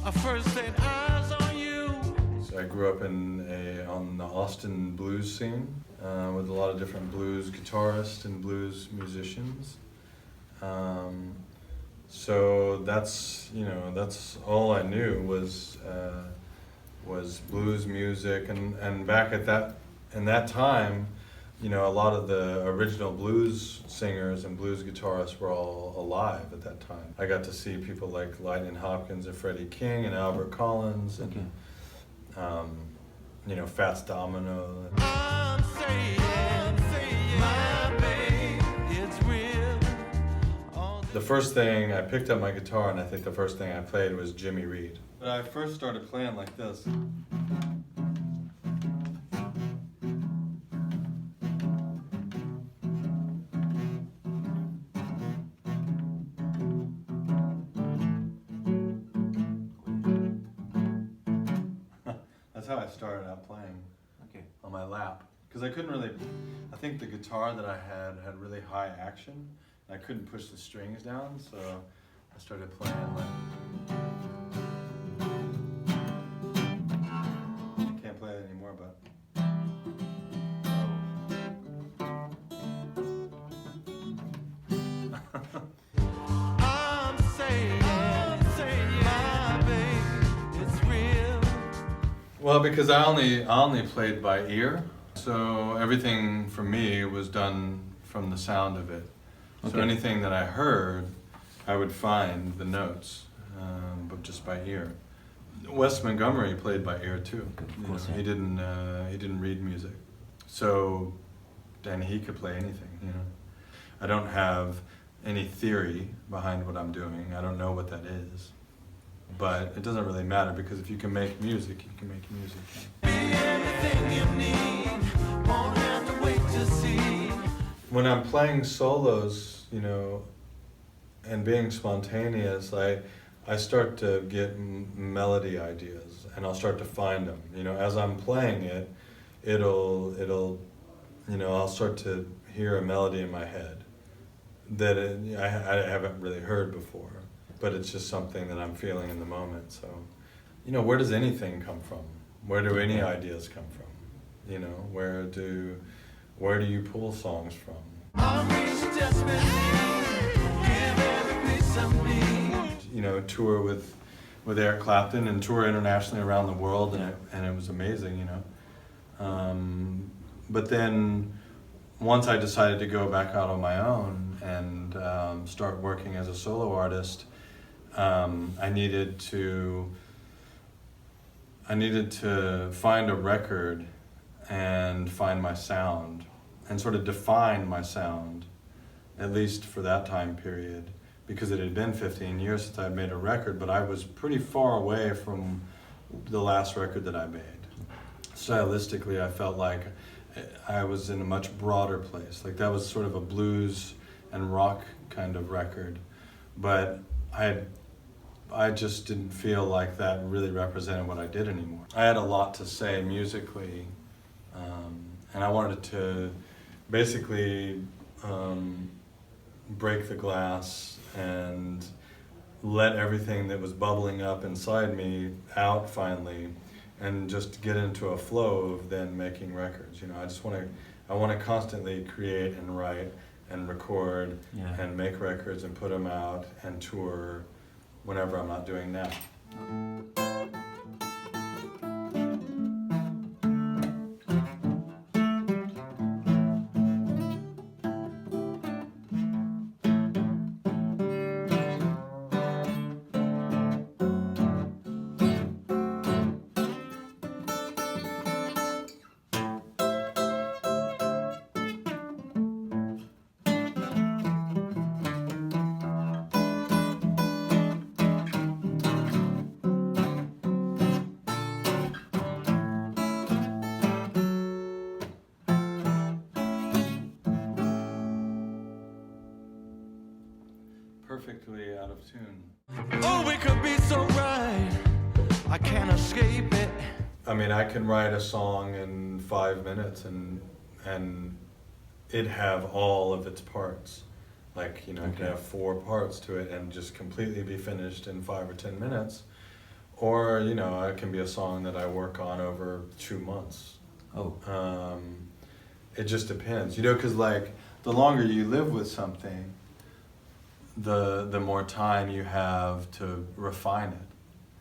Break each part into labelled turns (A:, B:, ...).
A: I first set eyes on you.
B: So I grew up on the Austin blues scene with a lot of different blues guitarists and blues musicians. So that's all I knew was blues music, and back in that time, a lot of the original blues singers and blues guitarists were all alive at that time. I got to see people like Lightning Hopkins and Freddie King and Albert Collins and Fats Domino.
A: I'm saying, my babe, it's real.
B: The first thing I picked up my guitar, and I think the first thing I played was Jimmy Reed. But I first started playing like this. That's how I started out playing.
C: Okay.
B: On my lap. Because I couldn't really, I think the guitar that I had really high action. I couldn't push the strings down, so I started playing like. I can't play it anymore, but.
A: I'm saying, my babe, it's real.
B: Well, because I only played by ear, so everything for me was done from the sound of it. So
C: Okay.
B: anything that I heard, I would find the notes, but just by ear. Wes Montgomery played by ear too.
C: Of course,
B: He didn't read music, so then he could play anything. I don't have any theory behind what I'm doing. I don't know what that is, but it doesn't really matter because if you can make music, you can make music.
A: Be everything you need, won't have to wait to see.
B: When I'm playing solos, and being spontaneous, I start to get melody ideas, and I'll start to find them. As I'm playing it, I'll start to hear a melody in my head that I haven't really heard before, but it's just something that I'm feeling in the moment. So, where does anything come from? Where do any ideas come from? Where do you pull songs from?
A: I'm reaching desperately, give every piece of me.
B: Tour with Eric Clapton and tour internationally around the world, and it was amazing, But then once I decided to go back out on my own and start working as a solo artist, I needed to find a record and find my sound and sort of define my sound, at least for that time period, because it had been 15 years since I'd made a record, but I was pretty far away from the last record that I made. Stylistically, I felt like I was in a much broader place. Like that was sort of a blues and rock kind of record, but I just didn't feel like that really represented what I did anymore. I had a lot to say musically, and I wanted to basically break the glass and let everything that was bubbling up inside me out finally, and just get into a flow of then making records. I want to constantly create and write and record and make records and put them out and tour whenever I'm not doing that. Perfectly out of tune.
A: Oh, we could be so right, I can't escape it.
B: I mean, I can write a song in 5 minutes and it have all of its parts. Like, it can have 4 parts to it and just completely be finished in 5 or 10 minutes. Or, you know, it can be a song that I work on over 2 months.
C: Oh,
B: It just depends, you know, because like the longer you live with something, the more time you have to refine it,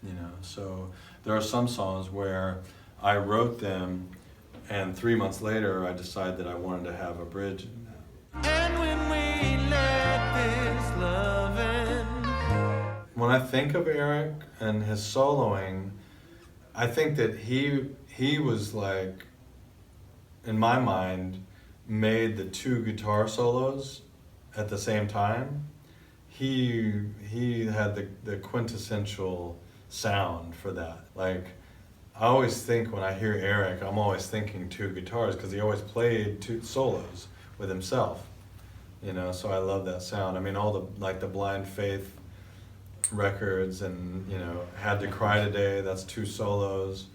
B: you know. So there are some songs where I wrote them, and 3 months later I decided that I wanted to have a bridge in that.
A: And when we let this love end,
B: When I think of Eric and his soloing, I think that he was like, in my mind, made the two guitar solos at the same time. He had the quintessential sound for that. Like, I always think when I hear Eric, I'm always thinking two guitars, because he always played two solos with himself, you know. So I love that sound. I mean, all the like the Blind Faith records, and you know, Had to Cry Today, that's two solos,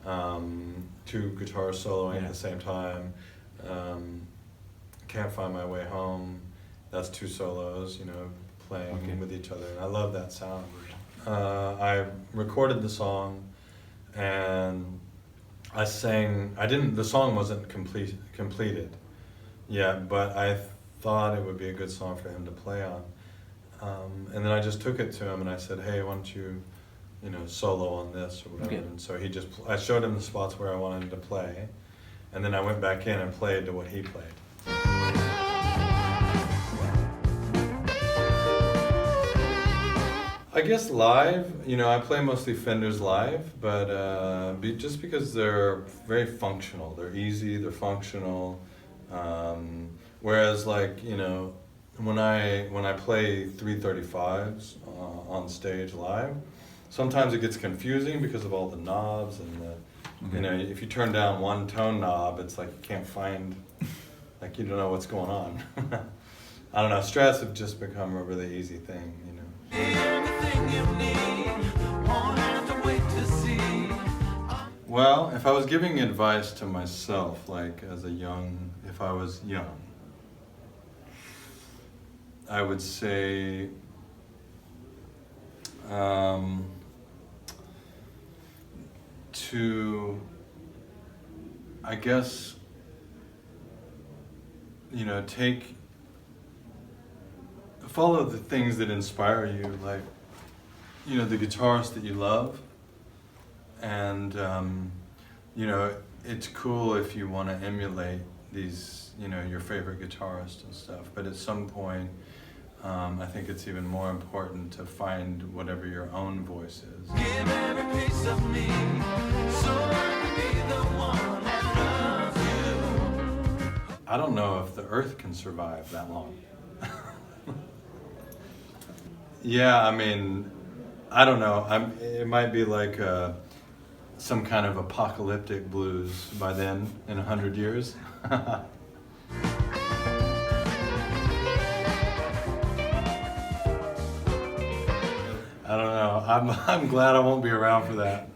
B: two guitars soloing at the same time. Can't Find My Way Home, that's two solos, you know, playing with each other, and I love that sound. I recorded the song, and I sang. The song wasn't completed yet, but I thought it would be a good song for him to play on. And then I just took it to him and I said, "Hey, why don't you, you know, solo on this or whatever?"
C: Okay.
B: And so I showed him the spots where I wanted him to play, and then I went back in and played to what he played. I guess live, you know, I play mostly Fenders live, but just because they're very functional. They're easy, they're functional. Whereas, like, you know, when I play 335s on stage live, sometimes it gets confusing because of all the knobs and you know, if you turn down one tone knob, it's like you can't find, like you don't know what's going on. I don't know, Strats have just become a really easy thing, you know.
A: everything you need, won't have to wait to see.
B: Well, if I was giving advice to myself, like if I was young, I would say, I guess, you know, follow the things that inspire you, like, you know, the guitarists that you love, and, you know, it's cool if you want to emulate these, you know, your favorite guitarist and stuff, but at some point, I think it's even more important to find whatever your own voice is.
A: Give every piece of me, so I can be the one that loves you.
B: I don't know if the Earth can survive that long. Yeah, I mean, I don't know. It might be like some kind of apocalyptic blues by then, in 100 years. I don't know. I'm glad I won't be around for that.